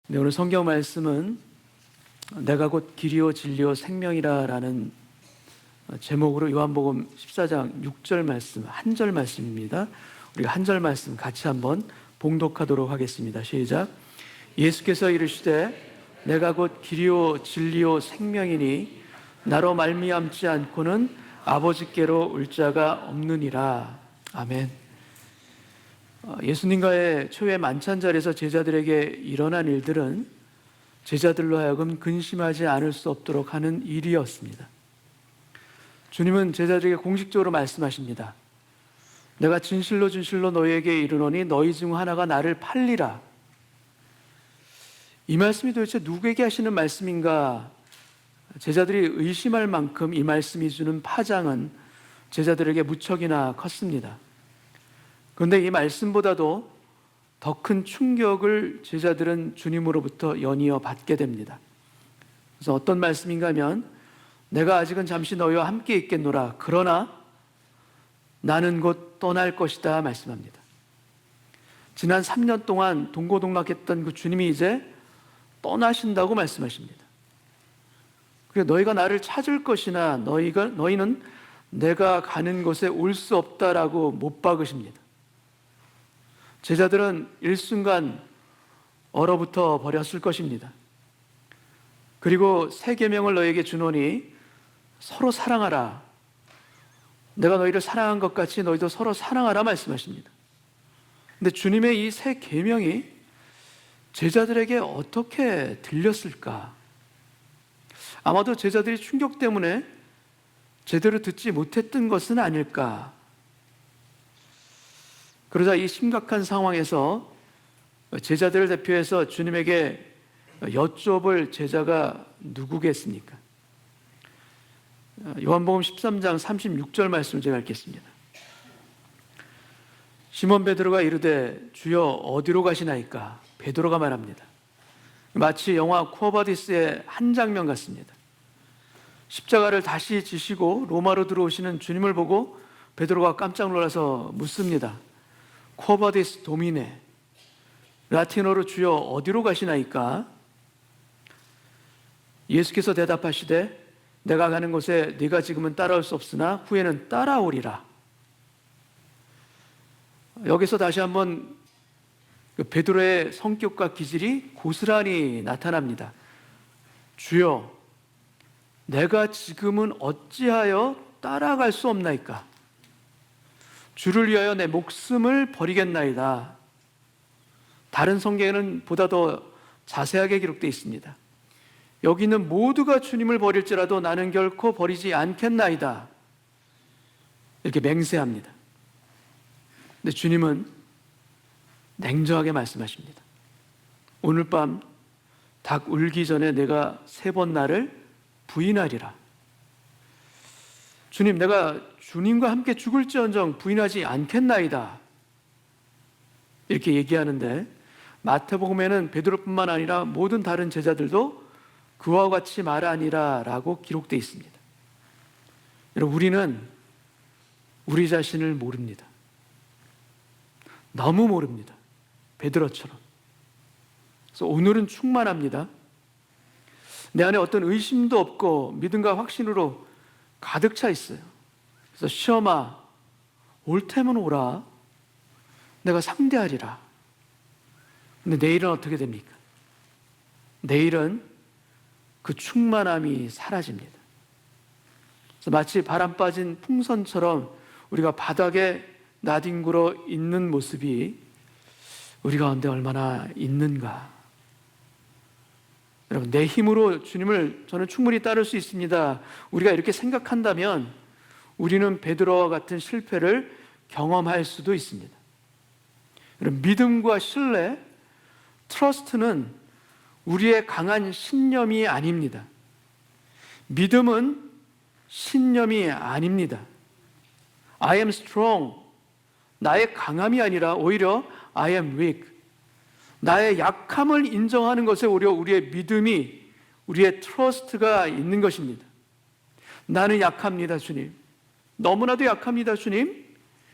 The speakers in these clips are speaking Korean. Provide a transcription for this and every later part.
네, 오늘 성경 말씀은 내가 곧 길이요 진리요 생명이라라는 제목으로 요한복음 14장 6절 말씀, 한 절 말씀입니다. 우리가 한 절 말씀 같이 한번 봉독하도록 하겠습니다. 시작. 예수께서 이르시되 내가 곧 길이요 진리요 생명이니 나로 말미암지 않고는 아버지께로 올 자가 없느니라. 아멘. 예수님과의 초회 만찬 자리에서 제자들에게 일어난 일들은 제자들로 하여금 근심하지 않을 수 없도록 하는 일이었습니다. 주님은 제자들에게 공식적으로 말씀하십니다. 내가 진실로 진실로 너희에게 이르노니 너희 중 하나가 나를 팔리라. 이 말씀이 도대체 누구에게 하시는 말씀인가? 제자들이 의심할 만큼 이 말씀이 주는 파장은 제자들에게 무척이나 컸습니다. 그런데 이 말씀보다도 더 큰 충격을 제자들은 주님으로부터 연이어 받게 됩니다. 그래서 어떤 말씀인가 하면 내가 아직은 잠시 너희와 함께 있겠노라. 그러나 나는 곧 떠날 것이다 말씀합니다. 지난 3년 동안 동고동락했던 그 주님이 이제 떠나신다고 말씀하십니다. 그래서 너희가 나를 찾을 것이나 너희는 내가 가는 곳에 올 수 없다라고 못 박으십니다. 제자들은 일순간 얼어붙어 버렸을 것입니다. 그리고 새 계명을 너희에게 주노니 서로 사랑하라. 내가 너희를 사랑한 것 같이 너희도 서로 사랑하라 말씀하십니다. 근데 주님의 이 새 계명이 제자들에게 어떻게 들렸을까? 아마도 제자들이 충격 때문에 제대로 듣지 못했던 것은 아닐까? 그러자 이 심각한 상황에서 제자들을 대표해서 주님에게 여쭤볼 제자가 누구겠습니까? 요한복음 13장 36절 말씀을 제가 읽겠습니다. 시몬 베드로가 이르되 주여 어디로 가시나이까? 베드로가 말합니다. 마치 영화 쿠어바디스의 한 장면 같습니다. 십자가를 다시 지시고 로마로 들어오시는 주님을 보고 베드로가 깜짝 놀라서 묻습니다. 쿠어바디스 도미네, 라틴어로 주여 어디로 가시나이까? 예수께서 대답하시되 내가 가는 곳에 네가 지금은 따라올 수 없으나 후에는 따라오리라. 여기서 다시 한번 그 베드로의 성격과 기질이 고스란히 나타납니다. 주여, 내가 지금은 어찌하여 따라갈 수 없나이까? 주를 위하여 내 목숨을 버리겠나이다. 다른 성경에는 보다 더 자세하게 기록되어 있습니다. 여기는 모두가 주님을 버릴지라도 나는 결코 버리지 않겠나이다. 이렇게 맹세합니다. 근데 주님은 냉정하게 말씀하십니다. 오늘 밤 닭 울기 전에 내가 3번 나를 부인하리라. 주님, 내가 주님과 함께 죽을지언정 부인하지 않겠나이다. 이렇게 얘기하는데 마태복음에는 베드로뿐만 아니라 모든 다른 제자들도 그와 같이 말하니라 라고 기록되어 있습니다. 여러분, 우리는 우리 자신을 모릅니다. 너무 모릅니다. 베드로처럼. 그래서 오늘은 충만합니다. 내 안에 어떤 의심도 없고 믿음과 확신으로 가득 차 있어요. 그래서 시험아, 올 테면 오라. 내가 상대하리라. 근데 내일은 어떻게 됩니까? 내일은 그 충만함이 사라집니다. 그래서 마치 바람 빠진 풍선처럼 우리가 바닥에 나뒹굴어 있는 모습이 우리 가운데 얼마나 있는가. 여러분, 내 힘으로 주님을 저는 충분히 따를 수 있습니다. 우리가 이렇게 생각한다면 우리는 베드로와 같은 실패를 경험할 수도 있습니다. 여러분, 믿음과 신뢰, 트러스트는 우리의 강한 신념이 아닙니다. 믿음은 신념이 아닙니다. I am strong. 나의 강함이 아니라 오히려 I am weak. 나의 약함을 인정하는 것에 오히려 우리의 믿음이, 우리의 트러스트가 있는 것입니다. 나는 약합니다, 주님. 너무나도 약합니다, 주님.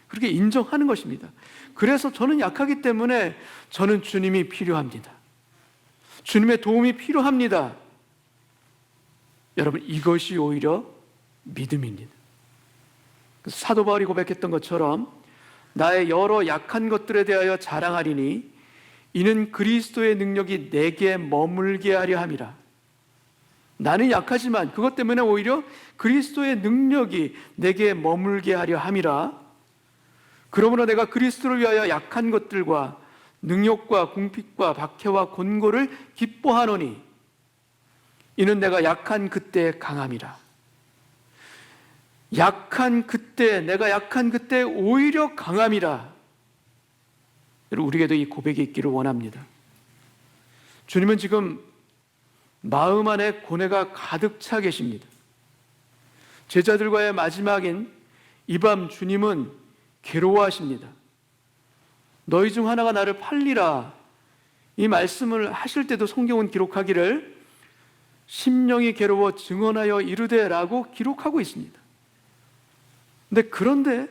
그렇게 인정하는 것입니다. 그래서 저는 약하기 때문에 저는 주님이 필요합니다. 주님의 도움이 필요합니다. 여러분, 이것이 오히려 믿음입니다. 사도 바울이 고백했던 것처럼 나의 여러 약한 것들에 대하여 자랑하리니 이는 그리스도의 능력이 내게 머물게 하려 함이라. 나는 약하지만 그것 때문에 오히려 그리스도의 능력이 내게 머물게 하려 함이라. 그러므로 내가 그리스도를 위하여 약한 것들과 능욕과 궁핍과 박해와 곤고를 기뻐하노니 이는 내가 약한 그때 강함이라. 약한 그때, 내가 약한 그때 오히려 강함이라. 여러분, 우리에게도 이 고백이 있기를 원합니다. 주님은 지금 마음 안에 고뇌가 가득 차 계십니다. 제자들과의 마지막인 이 밤 주님은 괴로워하십니다. 너희 중 하나가 나를 팔리라. 이 말씀을 하실 때도 성경은 기록하기를 심령이 괴로워 증언하여 이르되 라고 기록하고 있습니다. 그런데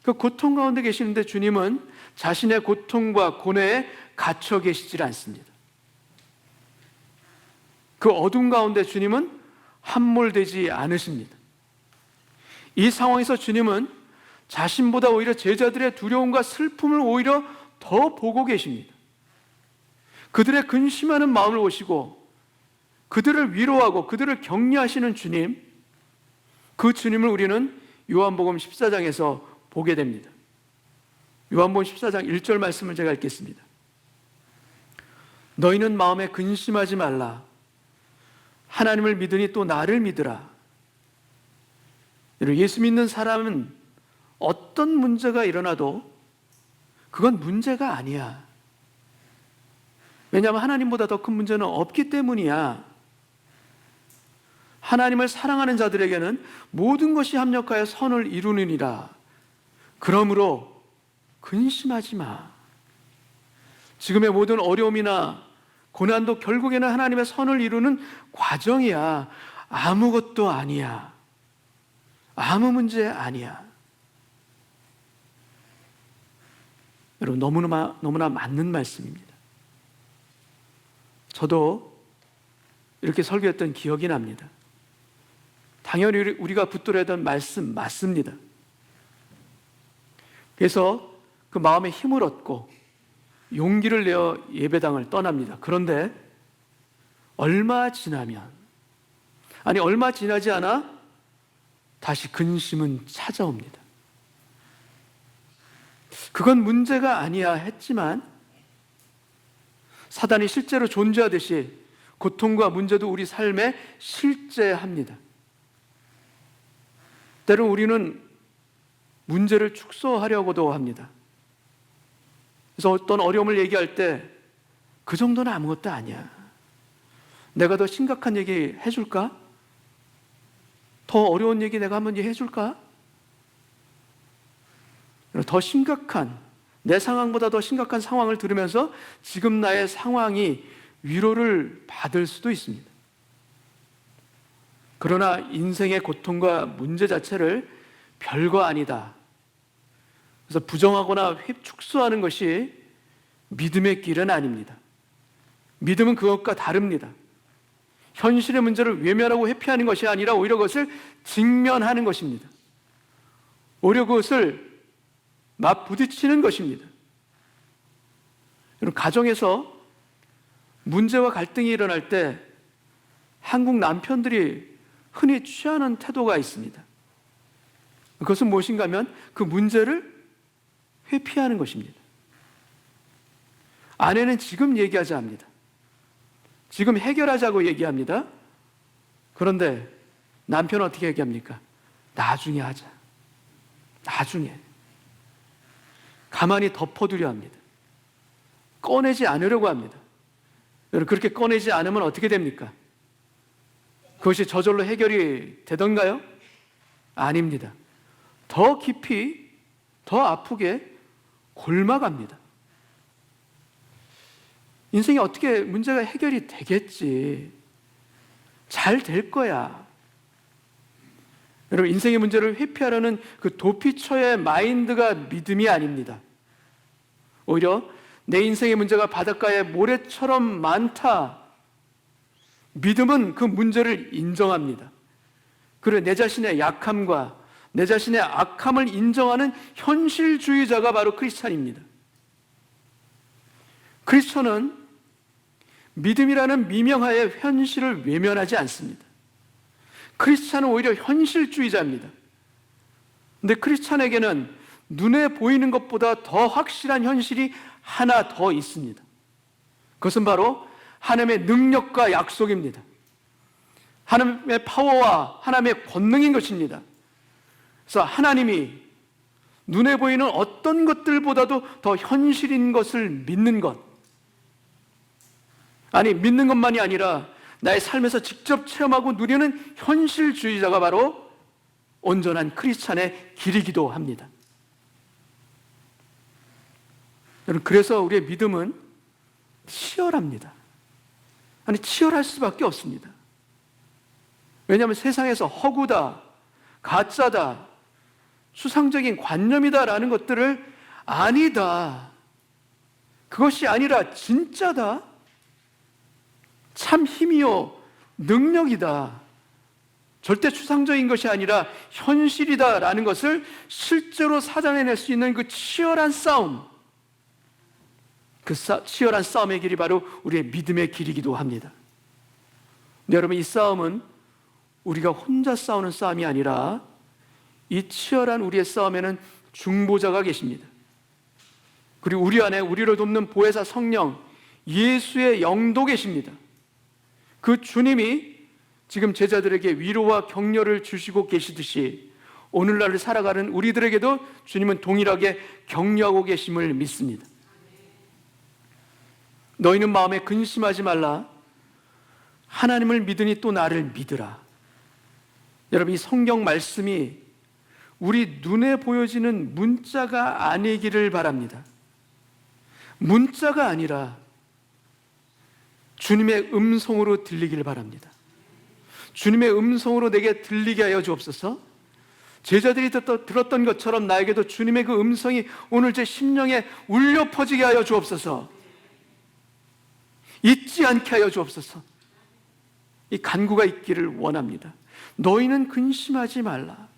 그 고통 가운데 계시는데 주님은 자신의 고통과 고뇌에 갇혀 계시질 않습니다. 그 어둠 가운데 주님은 함몰되지 않으십니다. 이 상황에서 주님은 자신보다 오히려 제자들의 두려움과 슬픔을 오히려 더 보고 계십니다. 그들의 근심하는 마음을 보시고 그들을 위로하고 그들을 격려하시는 주님, 그 주님을 우리는 요한복음 14장에서 보게 됩니다. 요한복음 14장 1절 말씀을 제가 읽겠습니다. 너희는 마음에 근심하지 말라. 하나님을 믿으니 또 나를 믿으라. 예수 믿는 사람은 어떤 문제가 일어나도 그건 문제가 아니야. 왜냐하면 하나님보다 더 큰 문제는 없기 때문이야. 하나님을 사랑하는 자들에게는 모든 것이 합력하여 선을 이루느니라. 그러므로 근심하지 마. 지금의 모든 어려움이나 고난도 결국에는 하나님의 선을 이루는 과정이야. 아무것도 아니야. 아무 문제 아니야. 여러분, 너무나 맞는 말씀입니다. 저도 이렇게 설교했던 기억이 납니다. 당연히 우리가 붙들어야 말씀 맞습니다. 그래서 그 마음에 힘을 얻고 용기를 내어 예배당을 떠납니다. 그런데 얼마 지나지 않아 다시 근심은 찾아옵니다. 그건 문제가 아니야 했지만 사단이 실제로 존재하듯이 고통과 문제도 우리 삶에 실제합니다. 때론 우리는 문제를 축소하려고도 합니다. 그래서 어떤 어려움을 얘기할 때 그 정도는 아무것도 아니야. 내가 더 심각한 얘기 해줄까? 더 어려운 얘기 내가 한번 해줄까? 더 심각한, 내 상황보다 더 심각한 상황을 들으면서 지금 나의 상황이 위로를 받을 수도 있습니다. 그러나 인생의 고통과 문제 자체를 별거 아니다. 그래서 부정하거나 축소하는 것이 믿음의 길은 아닙니다. 믿음은 그것과 다릅니다. 현실의 문제를 외면하고 회피하는 것이 아니라 오히려 그것을 직면하는 것입니다. 오히려 그것을 맞부딪히는 것입니다. 여러분, 가정에서 문제와 갈등이 일어날 때 한국 남편들이 흔히 취하는 태도가 있습니다. 그것은 무엇인가 하면 그 문제를 회피하는 것입니다. 아내는 지금 얘기하자 합니다. 지금 해결하자고 얘기합니다. 그런데 남편은 어떻게 얘기합니까? 나중에 하자. 나중에. 가만히 덮어두려 합니다. 꺼내지 않으려고 합니다. 여러분, 그렇게 꺼내지 않으면 어떻게 됩니까? 그것이 저절로 해결이 되던가요? 아닙니다. 더 깊이, 더 아프게 골마갑니다. 인생이 어떻게 문제가 해결이 되겠지. 잘 될 거야. 여러분, 인생의 문제를 회피하려는 그 도피처의 마인드가 믿음이 아닙니다. 오히려 내 인생의 문제가 바닷가의 모래처럼 많다. 믿음은 그 문제를 인정합니다. 그리고 내 자신의 약함과 내 자신의 악함을 인정하는 현실주의자가 바로 크리스찬입니다. 크리스천은 믿음이라는 미명하에 현실을 외면하지 않습니다. 크리스찬은 오히려 현실주의자입니다. 근데 크리스찬에게는 눈에 보이는 것보다 더 확실한 현실이 하나 더 있습니다. 그것은 바로 하나님의 능력과 약속입니다. 하나님의 파워와 하나님의 권능인 것입니다. 그래서 하나님이 눈에 보이는 어떤 것들보다도 더 현실인 것을 믿는 것, 아니 믿는 것만이 아니라 나의 삶에서 직접 체험하고 누리는 현실주의자가 바로 온전한 크리스찬의 길이기도 합니다. 여러분, 그래서 우리의 믿음은 치열합니다. 아니 치열할 수밖에 없습니다. 왜냐하면 세상에서 허구다, 가짜다, 수상적인 관념이다라는 것들을 아니다, 그것이 아니라 진짜다, 참 힘이요 능력이다, 절대 추상적인 것이 아니라 현실이다라는 것을 실제로 찾아낼 수 있는 그 치열한 싸움, 그 치열한 싸움의 길이 바로 우리의 믿음의 길이기도 합니다. 근데 여러분, 이 싸움은 우리가 혼자 싸우는 싸움이 아니라 이 치열한 우리의 싸움에는 중보자가 계십니다. 그리고 우리 안에 우리를 돕는 보혜사 성령, 예수의 영도 계십니다. 그 주님이 지금 제자들에게 위로와 격려를 주시고 계시듯이 오늘날을 살아가는 우리들에게도 주님은 동일하게 격려하고 계심을 믿습니다. 너희는 마음에 근심하지 말라. 하나님을 믿으니 또 나를 믿으라. 여러분, 이 성경 말씀이 우리 눈에 보여지는 문자가 아니기를 바랍니다. 문자가 아니라 주님의 음성으로 들리기를 바랍니다. 주님의 음성으로 내게 들리게 하여 주옵소서. 제자들이 들었던 것처럼 나에게도 주님의 그 음성이 오늘 제 심령에 울려 퍼지게 하여 주옵소서. 잊지 않게 하여 주옵소서. 이 간구가 있기를 원합니다. 너희는 근심하지 말라.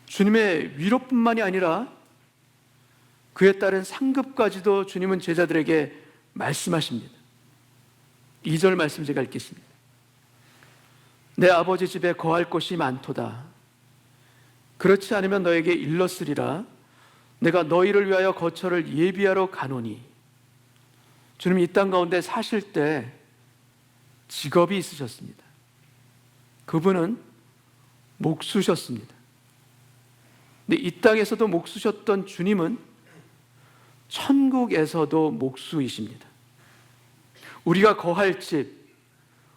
주님의 위로뿐만이 아니라 그에 따른 상급까지도 주님은 제자들에게 말씀하십니다. 2절 말씀 제가 읽겠습니다. 내 아버지 집에 거할 곳이 많도다. 그렇지 않으면 너에게 일렀으리라. 내가 너희를 위하여 거처를 예비하러 가노니. 주님이 이 땅 가운데 사실 때 직업이 있으셨습니다. 그분은 목수셨습니다. 근데 이 땅에서도 목수셨던 주님은 천국에서도 목수이십니다. 우리가 거할 집,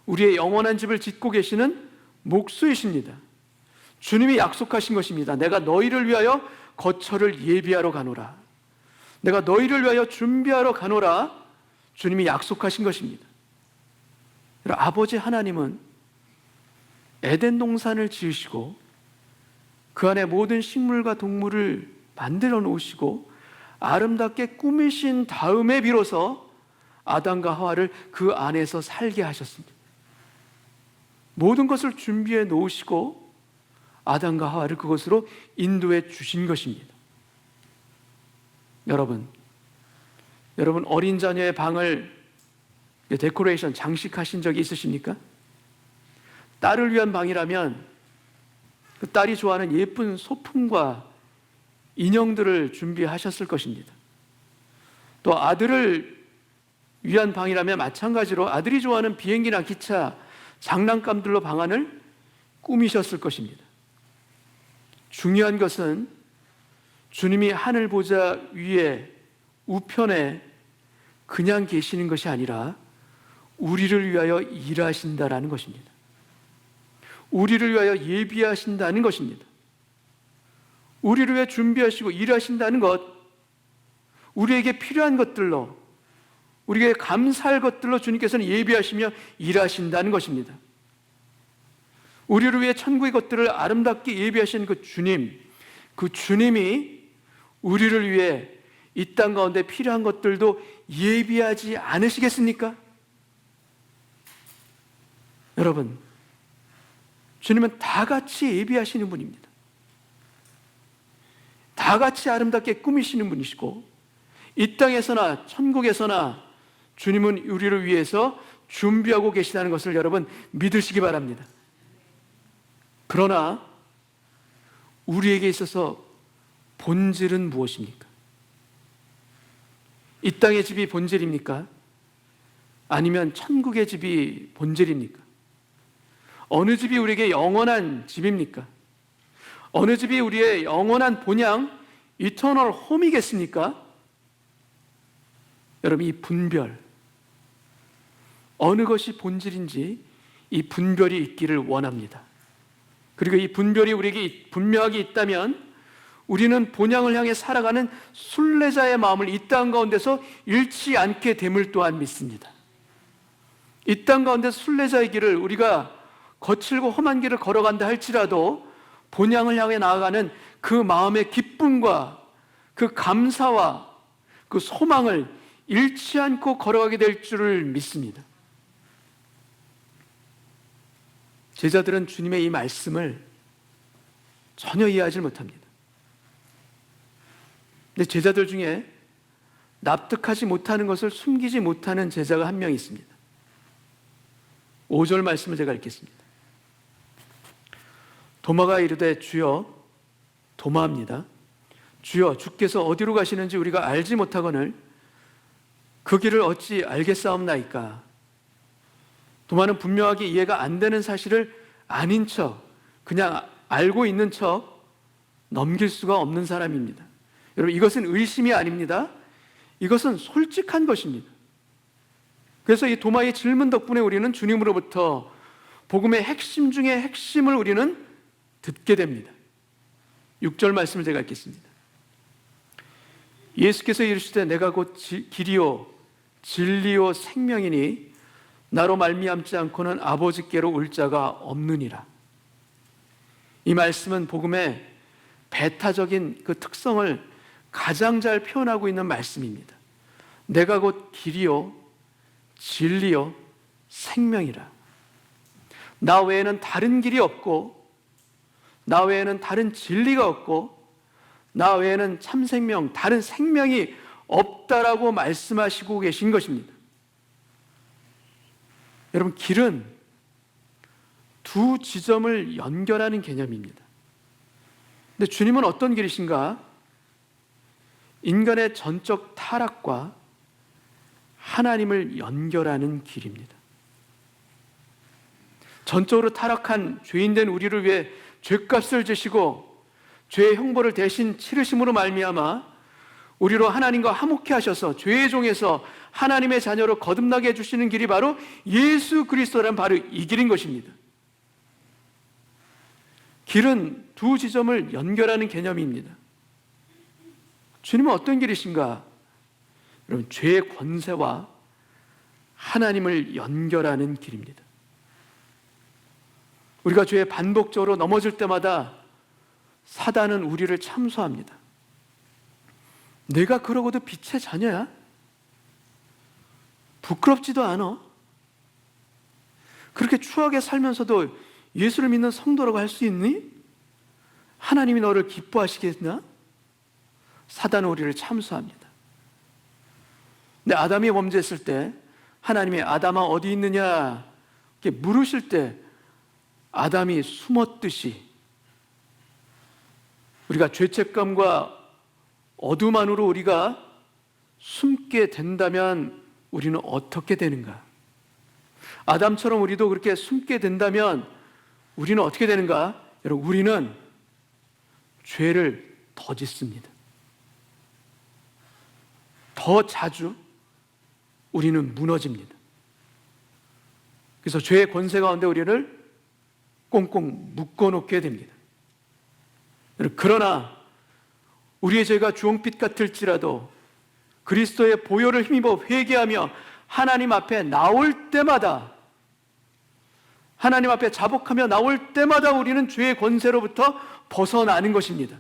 우리의 영원한 집을 짓고 계시는 목수이십니다. 주님이 약속하신 것입니다. 내가 너희를 위하여 거처를 예비하러 가노라. 내가 너희를 위하여 준비하러 가노라. 주님이 약속하신 것입니다. 아버지 하나님은 에덴 동산을 지으시고 그 안에 모든 식물과 동물을 만들어 놓으시고 아름답게 꾸미신 다음에 비로소 아담과 하와를 그 안에서 살게 하셨습니다. 모든 것을 준비해 놓으시고 아담과 하와를 그것으로 인도해 주신 것입니다. 여러분 어린 자녀의 방을 데코레이션, 장식하신 적이 있으십니까? 딸을 위한 방이라면 그 딸이 좋아하는 예쁜 소품과 인형들을 준비하셨을 것입니다. 또 아들을 위한 방이라면 마찬가지로 아들이 좋아하는 비행기나 기차, 장난감들로 방안을 꾸미셨을 것입니다. 중요한 것은 주님이 하늘 보좌 위에 우편에 그냥 계시는 것이 아니라 우리를 위하여 일하신다라는 것입니다. 우리를 위하여 예비하신다는 것입니다. 우리를 위해 준비하시고 일하신다는 것, 우리에게 필요한 것들로, 우리에게 감사할 것들로 주님께서는 예비하시며 일하신다는 것입니다. 우리를 위해 천국의 것들을 아름답게 예비하신 그 주님, 그 주님이 우리를 위해 이 땅 가운데 필요한 것들도 예비하지 않으시겠습니까? 여러분, 주님은 다 같이 예비하시는 분입니다. 다 같이 아름답게 꾸미시는 분이시고, 이 땅에서나 천국에서나 주님은 우리를 위해서 준비하고 계시다는 것을 여러분 믿으시기 바랍니다. 그러나 우리에게 있어서 본질은 무엇입니까? 이 땅의 집이 본질입니까? 아니면 천국의 집이 본질입니까? 어느 집이 우리에게 영원한 집입니까? 어느 집이 우리의 영원한 본향, 이터널 홈이겠습니까? 여러분, 이 분별, 어느 것이 본질인지 이 분별이 있기를 원합니다. 그리고 이 분별이 우리에게 분명하게 있다면 우리는 본향을 향해 살아가는 순례자의 마음을 이 땅 가운데서 잃지 않게 됨을 또한 믿습니다. 이 땅 가운데 순례자의 길을 우리가 거칠고 험한 길을 걸어간다 할지라도 본향을 향해 나아가는 그 마음의 기쁨과 그 감사와 그 소망을 잃지 않고 걸어가게 될 줄을 믿습니다. 제자들은 주님의 이 말씀을 전혀 이해하지 못합니다. 근데 제자들 중에 납득하지 못하는 것을 숨기지 못하는 제자가 한 명 있습니다. 5절 말씀을 제가 읽겠습니다. 도마가 이르되 주여, 도마합니다. 주여, 주께서 어디로 가시는지 우리가 알지 못하거늘 그 길을 어찌 알겠사옵나이까? 도마는 분명하게 이해가 안 되는 사실을 아닌 척, 그냥 알고 있는 척 넘길 수가 없는 사람입니다. 여러분, 이것은 의심이 아닙니다. 이것은 솔직한 것입니다. 그래서 이 도마의 질문 덕분에 우리는 주님으로부터 복음의 핵심 중에 핵심을 우리는 듣게 됩니다. 6절 말씀을 제가 읽겠습니다. 예수께서 이르시되 내가 곧 길이요 진리요 생명이니 나로 말미암지 않고는 아버지께로 올 자가 없느니라. 이 말씀은 복음의 배타적인 그 특성을 가장 잘 표현하고 있는 말씀입니다. 내가 곧 길이요 진리요 생명이라. 나 외에는 다른 길이 없고, 나 외에는 다른 진리가 없고, 나 외에는 참 생명, 다른 생명이 없다라고 말씀하시고 계신 것입니다. 여러분, 길은 두 지점을 연결하는 개념입니다. 근데 주님은 어떤 길이신가? 인간의 전적 타락과 하나님을 연결하는 길입니다. 전적으로 타락한 죄인된 우리를 위해 죄값을 지시고 죄의 형벌을 대신 치르심으로 말미암아 우리로 하나님과 화목케 하셔서 죄의 종에서 하나님의 자녀로 거듭나게 해주시는 길이 바로 예수 그리스도라는 바로 이 길인 것입니다. 길은 두 지점을 연결하는 개념입니다. 주님은 어떤 길이신가? 여러분, 죄의 권세와 하나님을 연결하는 길입니다. 우리가 죄에 반복적으로 넘어질 때마다 사단은 우리를 참소합니다. 내가 그러고도 빛의 자녀야? 부끄럽지도 않아? 그렇게 추하게 살면서도 예수를 믿는 성도라고 할 수 있니? 하나님이 너를 기뻐하시겠나? 사단은 우리를 참소합니다. 근데 아담이 범죄했을 때 하나님이 아담아 어디 있느냐 이렇게 물으실 때 아담이 숨었듯이 우리가 죄책감과 어둠 안으로 우리가 숨게 된다면 우리는 어떻게 되는가? 아담처럼 우리도 그렇게 숨게 된다면 우리는 어떻게 되는가? 여러분, 우리는 죄를 더 짓습니다. 더 자주 우리는 무너집니다. 그래서 죄의 권세 가운데 우리를 꽁꽁 묶어놓게 됩니다. 그러나 우리의 죄가 주홍빛 같을지라도 그리스도의 보혈을 힘입어 회개하며 하나님 앞에 나올 때마다, 하나님 앞에 자복하며 나올 때마다 우리는 죄의 권세로부터 벗어나는 것입니다.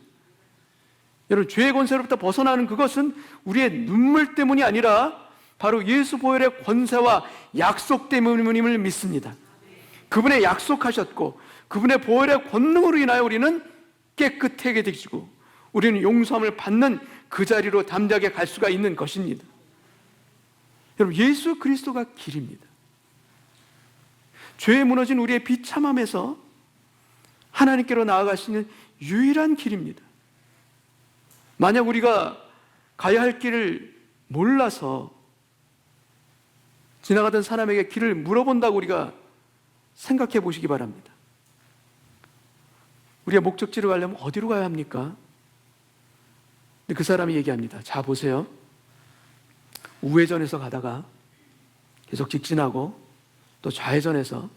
여러분, 죄의 권세로부터 벗어나는 그것은 우리의 눈물 때문이 아니라 바로 예수 보혈의 권세와 약속 때문임을 믿습니다. 그분의 약속하셨고 그분의 보혈의 권능으로 인하여 우리는 깨끗하게 되시고 우리는 용서함을 받는 그 자리로 담대하게 갈 수가 있는 것입니다. 여러분, 예수 그리스도가 길입니다. 죄에 무너진 우리의 비참함에서 하나님께로 나아갈 수 있는 유일한 길입니다. 만약 우리가 가야 할 길을 몰라서 지나가던 사람에게 길을 물어본다고 우리가 생각해 보시기 바랍니다. 우리가 목적지로 가려면 어디로 가야 합니까? 근데 그 사람이 얘기합니다. 자, 보세요. 우회전해서 가다가 계속 직진하고 또 좌회전해서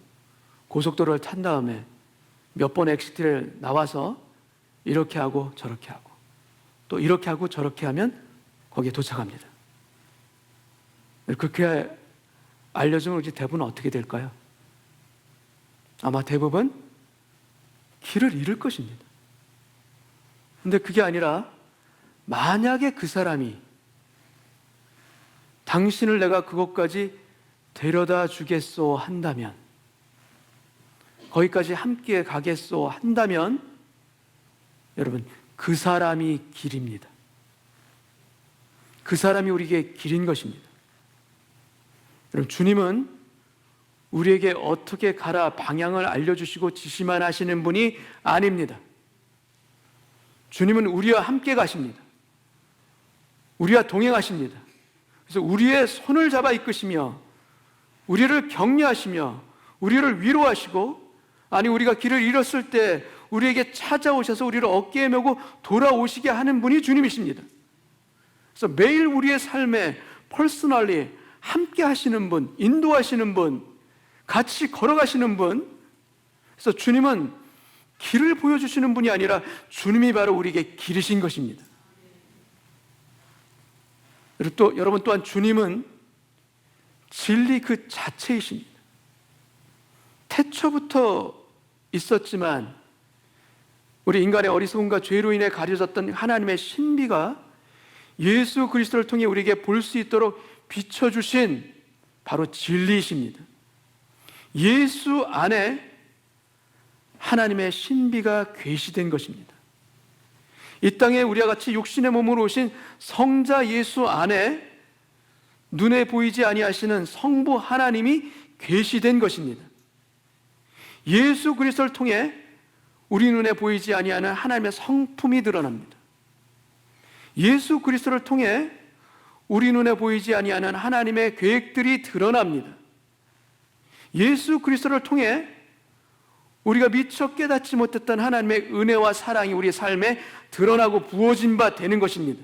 고속도로를 탄 다음에 몇 번 엑시트를 나와서 이렇게 하고 저렇게 하고 또 이렇게 하고 저렇게 하면 거기에 도착합니다. 그렇게 알려주면 우리 대부분 어떻게 될까요? 아마 대부분 길을 잃을 것입니다. 근데 그게 아니라 만약에 그 사람이 당신을 내가 그곳까지 데려다 주겠소 한다면, 거기까지 함께 가겠소 한다면, 여러분, 그 사람이 길입니다. 그 사람이 우리에게 길인 것입니다. 여러분, 주님은 우리에게 어떻게 가라 방향을 알려주시고 지시만 하시는 분이 아닙니다. 주님은 우리와 함께 가십니다. 우리와 동행하십니다. 그래서 우리의 손을 잡아 이끄시며 우리를 격려하시며 우리를 위로하시고, 아니 우리가 길을 잃었을 때 우리에게 찾아오셔서 우리를 어깨에 메고 돌아오시게 하는 분이 주님이십니다. 그래서 매일 우리의 삶에 퍼스널리 함께 하시는 분, 인도하시는 분, 같이 걸어가시는 분. 그래서 주님은 길을 보여주시는 분이 아니라 주님이 바로 우리에게 길이신 것입니다. 그리고 또 여러분 또한 주님은 진리 그 자체이십니다. 태초부터 있었지만 우리 인간의 어리석음과 죄로 인해 가려졌던 하나님의 신비가 예수 그리스도를 통해 우리에게 볼 수 있도록 비춰주신 바로 진리이십니다. 예수 안에 하나님의 신비가 계시된 것입니다. 이 땅에 우리와 같이 육신의 몸으로 오신 성자 예수 안에 눈에 보이지 아니하시는 성부 하나님이 계시된 것입니다. 예수 그리스도를 통해 우리 눈에 보이지 아니하는 하나님의 성품이 드러납니다. 예수 그리스도를 통해 우리 눈에 보이지 아니하는 하나님의 계획들이 드러납니다. 예수 그리스도를 통해 우리가 미처 깨닫지 못했던 하나님의 은혜와 사랑이 우리의 삶에 드러나고 부어진 바 되는 것입니다.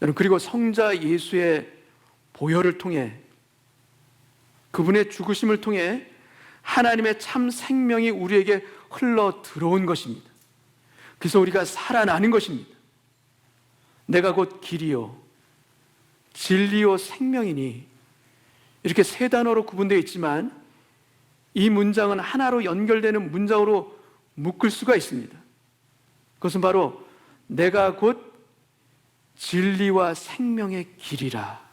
여러분, 그리고 성자 예수의 보혈을 통해, 그분의 죽으심을 통해 하나님의 참 생명이 우리에게 흘러 들어온 것입니다. 그래서 우리가 살아나는 것입니다. 내가 곧 길이요 진리요 생명이니, 이렇게 세 단어로 구분되어 있지만 이 문장은 하나로 연결되는 문장으로 묶을 수가 있습니다. 그것은 바로 내가 곧 진리와 생명의 길이라.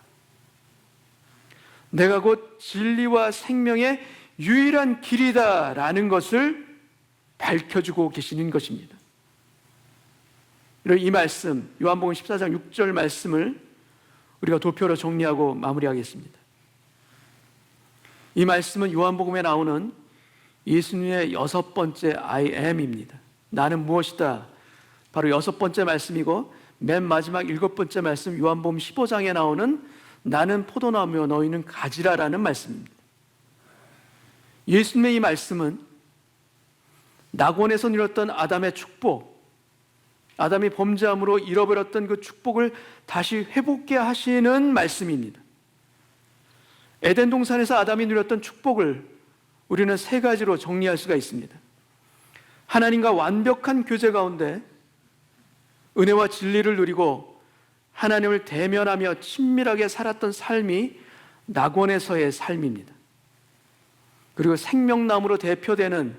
내가 곧 진리와 생명의 유일한 길이다라는 것을 밝혀주고 계시는 것입니다. 이 말씀, 요한복음 14장 6절 말씀을 우리가 도표로 정리하고 마무리하겠습니다. 이 말씀은 요한복음에 나오는 예수님의 6번째 I am입니다. 나는 무엇이다. 바로 6번째 말씀이고, 맨 마지막 7번째 말씀 요한복음 15장에 나오는 나는 포도나무요 너희는 가지라라는 말씀입니다. 예수님의 이 말씀은 낙원에서 누렸던 아담의 축복, 아담이 범죄함으로 잃어버렸던 그 축복을 다시 회복케 하시는 말씀입니다. 에덴 동산에서 아담이 누렸던 축복을 우리는 세 가지로 정리할 수가 있습니다. 하나님과 완벽한 교제 가운데 은혜와 진리를 누리고 하나님을 대면하며 친밀하게 살았던 삶이 낙원에서의 삶입니다. 그리고 생명나무로 대표되는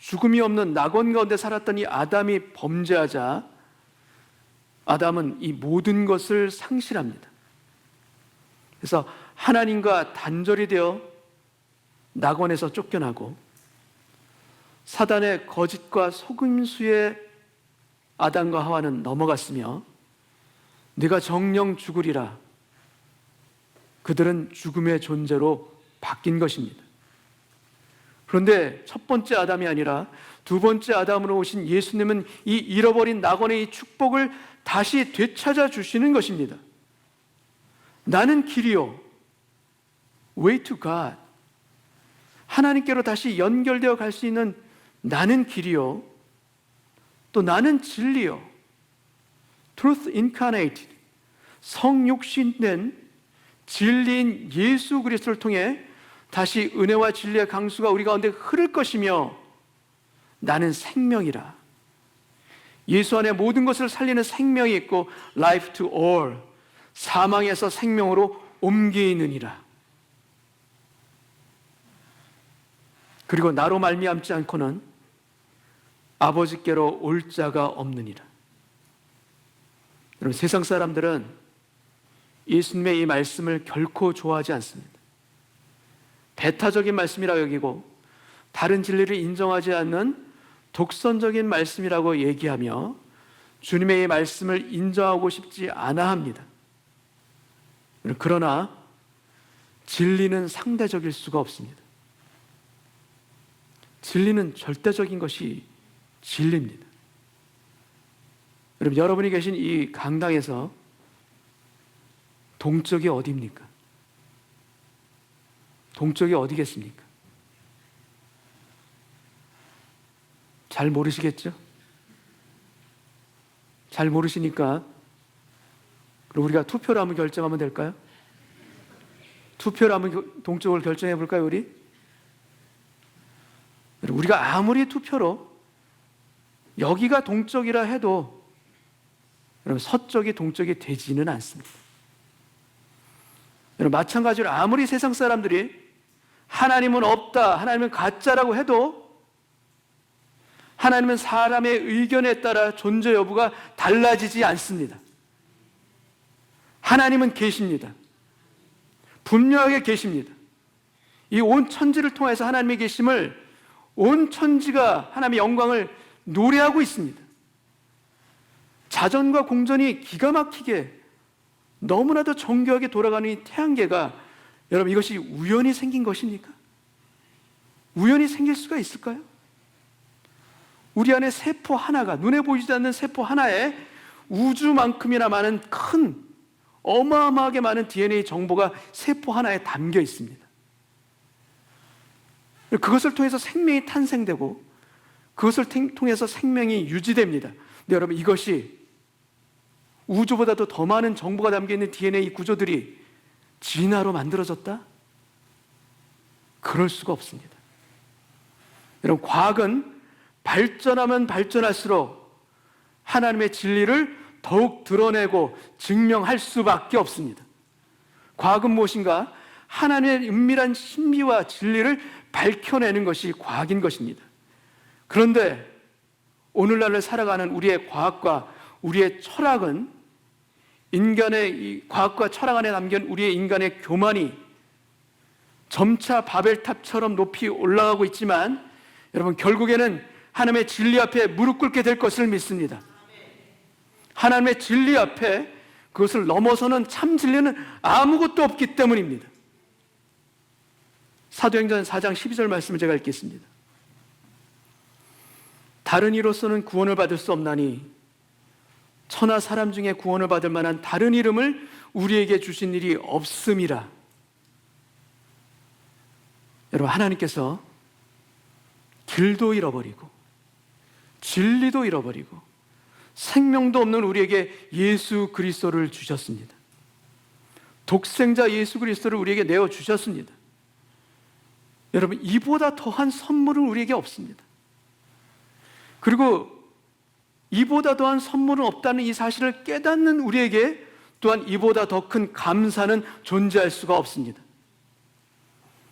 죽음이 없는 낙원 가운데 살았던 이 아담이 범죄하자 아담은 이 모든 것을 상실합니다. 그래서 하나님과 단절이 되어 낙원에서 쫓겨나고 사단의 거짓과 속임수에 아담과 하와는 넘어갔으며 네가 정령 죽으리라, 그들은 죽음의 존재로 바뀐 것입니다. 그런데 첫 번째 아담이 아니라 두 번째 아담으로 오신 예수님은 이 잃어버린 낙원의 이 축복을 다시 되찾아 주시는 것입니다. 나는 길이요, way to God, 하나님께로 다시 연결되어 갈 수 있는 나는 길이요, 또 나는 진리요, truth incarnated, 성육신된 진리인 예수 그리스도를 통해 다시 은혜와 진리의 강수가 우리 가운데 흐를 것이며 나는 생명이라, 예수 안에 모든 것을 살리는 생명이 있고 life to all, 사망에서 생명으로 옮기느니라. 그리고 나로 말미암지 않고는 아버지께로 올 자가 없느니라. 여러분, 세상 사람들은 예수님의 이 말씀을 결코 좋아하지 않습니다. 배타적인 말씀이라 여기고 다른 진리를 인정하지 않는 독선적인 말씀이라고 얘기하며 주님의 이 말씀을 인정하고 싶지 않아 합니다. 그러나 진리는 상대적일 수가 없습니다. 진리는 절대적인 것이 진리입니다. 여러분, 여러분이 계신 이 강당에서 동쪽이 어디입니까? 동쪽이 어디겠습니까? 잘 모르시겠죠? 잘 모르시니까 그럼 우리가 투표로 한번 결정하면 될까요? 투표로 한번 동쪽을 결정해 볼까요, 우리? 우리가 아무리 투표로 여기가 동쪽이라 해도 여러분, 서쪽이 동쪽이 되지는 않습니다. 여러분, 마찬가지로 아무리 세상 사람들이 하나님은 없다, 하나님은 가짜라고 해도 하나님은 사람의 의견에 따라 존재 여부가 달라지지 않습니다. 하나님은 계십니다. 분명하게 계십니다. 이 온 천지를 통해서 하나님의 계심을 온 천지가 하나님의 영광을 노래하고 있습니다. 자전과 공전이 기가 막히게 너무나도 정교하게 돌아가는 이 태양계가, 여러분, 이것이 우연히 생긴 것입니까? 우연히 생길 수가 있을까요? 우리 안에 세포 하나가, 눈에 보이지 않는 세포 하나에 우주만큼이나 많은 큰 어마어마하게 많은 DNA 정보가 세포 하나에 담겨 있습니다. 그것을 통해서 생명이 탄생되고 그것을 통해서 생명이 유지됩니다. 근데 여러분, 이것이 우주보다도 더 많은 정보가 담겨있는 DNA 구조들이 진화로 만들어졌다? 그럴 수가 없습니다. 여러분, 과학은 발전하면 발전할수록 하나님의 진리를 더욱 드러내고 증명할 수밖에 없습니다. 과학은 무엇인가? 하나님의 은밀한 신비와 진리를 밝혀내는 것이 과학인 것입니다. 그런데 오늘날을 살아가는 우리의 과학과 우리의 철학은, 인간의 이 과학과 철학 안에 담긴 우리의 인간의 교만이 점차 바벨탑처럼 높이 올라가고 있지만, 여러분, 결국에는 하나님의 진리 앞에 무릎 꿇게 될 것을 믿습니다. 하나님의 진리 앞에 그것을 넘어서는 참 진리는 아무것도 없기 때문입니다. 사도행전 4장 12절 말씀을 제가 읽겠습니다. 다른 이로서는 구원을 받을 수 없나니 천하 사람 중에 구원을 받을 만한 다른 이름을 우리에게 주신 일이 없음이라. 여러분, 하나님께서 길도 잃어버리고 진리도 잃어버리고 생명도 없는 우리에게 예수 그리스도를 주셨습니다. 독생자 예수 그리스도를 우리에게 내어주셨습니다. 여러분, 이보다 더한 선물은 우리에게 없습니다. 그리고 이보다 더한 선물은 없다는 이 사실을 깨닫는 우리에게 또한 이보다 더 큰 감사는 존재할 수가 없습니다.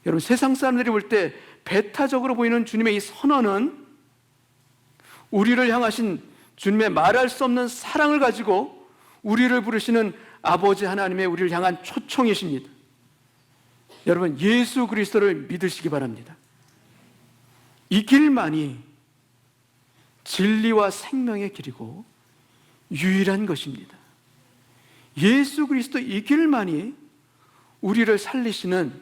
여러분, 세상 사람들이 볼 때 배타적으로 보이는 주님의 이 선언은 우리를 향하신 주님의 말할 수 없는 사랑을 가지고 우리를 부르시는 아버지 하나님의 우리를 향한 초청이십니다. 여러분, 예수 그리스도를 믿으시기 바랍니다. 이 길만이 진리와 생명의 길이고 유일한 것입니다. 예수 그리스도 이 길만이 우리를 살리시는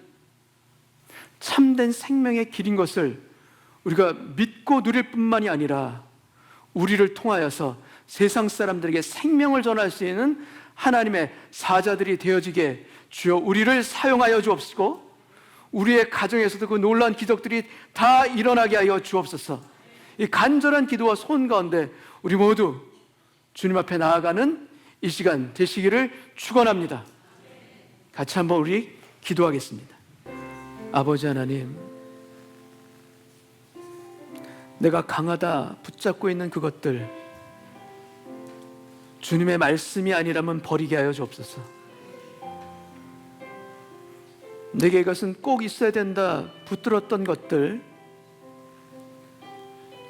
참된 생명의 길인 것을 우리가 믿고 누릴 뿐만이 아니라 우리를 통하여서 세상 사람들에게 생명을 전할 수 있는 하나님의 사자들이 되어지게 주여 우리를 사용하여 주옵시고, 우리의 가정에서도 그 놀라운 기적들이 다 일어나게 하여 주옵소서. 이 간절한 기도와 소원 가운데 우리 모두 주님 앞에 나아가는 이 시간 되시기를 축원합니다. 같이 한번 우리 기도하겠습니다. 아버지 하나님, 내가 강하다 붙잡고 있는 그것들 주님의 말씀이 아니라면 버리게 하여 주옵소서. 내게 이것은 꼭 있어야 된다 붙들었던 것들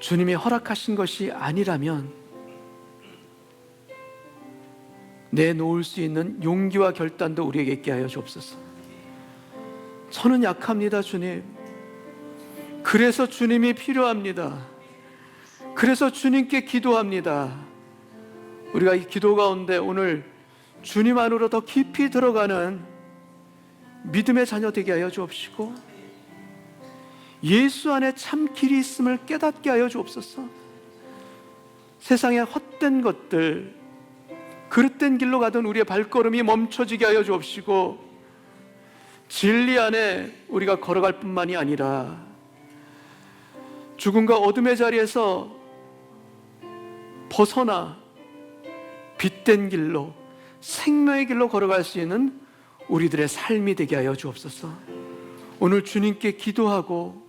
주님이 허락하신 것이 아니라면 내놓을 수 있는 용기와 결단도 우리에게 있게 하여 주옵소서. 저는 약합니다, 주님. 그래서 주님이 필요합니다. 그래서 주님께 기도합니다. 우리가 이 기도 가운데 오늘 주님 안으로 더 깊이 들어가는 믿음의 자녀 되게 하여 주옵시고, 예수 안에 참 길이 있음을 깨닫게 하여 주옵소서. 세상의 헛된 것들, 그릇된 길로 가던 우리의 발걸음이 멈춰지게 하여 주옵시고, 진리 안에 우리가 걸어갈 뿐만이 아니라 죽음과 어둠의 자리에서 벗어나 빛된 길로, 생명의 길로 걸어갈 수 있는 우리들의 삶이 되게 하여 주옵소서. 오늘 주님께 기도하고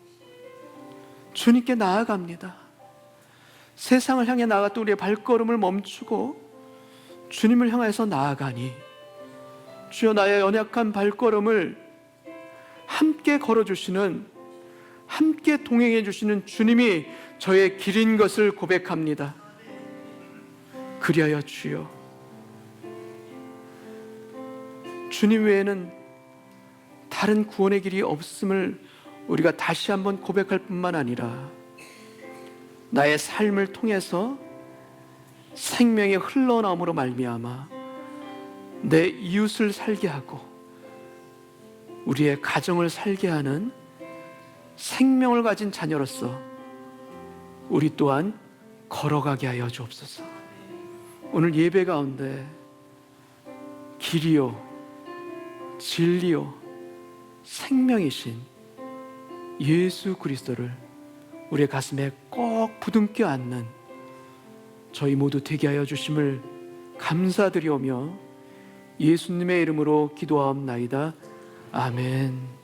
주님께 나아갑니다. 세상을 향해 나아갔던 우리의 발걸음을 멈추고 주님을 향해서 나아가니 주여 나의 연약한 발걸음을 함께 걸어주시는, 함께 동행해 주시는 주님이 저의 길인 것을 고백합니다. 그리하여 주여, 주님 외에는 다른 구원의 길이 없음을 우리가 다시 한번 고백할 뿐만 아니라 나의 삶을 통해서 생명이 흘러나옴으로 말미암아 내 이웃을 살게 하고 우리의 가정을 살게 하는 생명을 가진 자녀로서 우리 또한 걸어가게 하여 주옵소서. 오늘 예배 가운데 길이요 진리요 생명이신 예수 그리스도를 우리의 가슴에 꼭 부둥켜 안는 저희 모두 되게 하여 주심을 감사드리오며 예수님의 이름으로 기도하옵나이다. 아멘.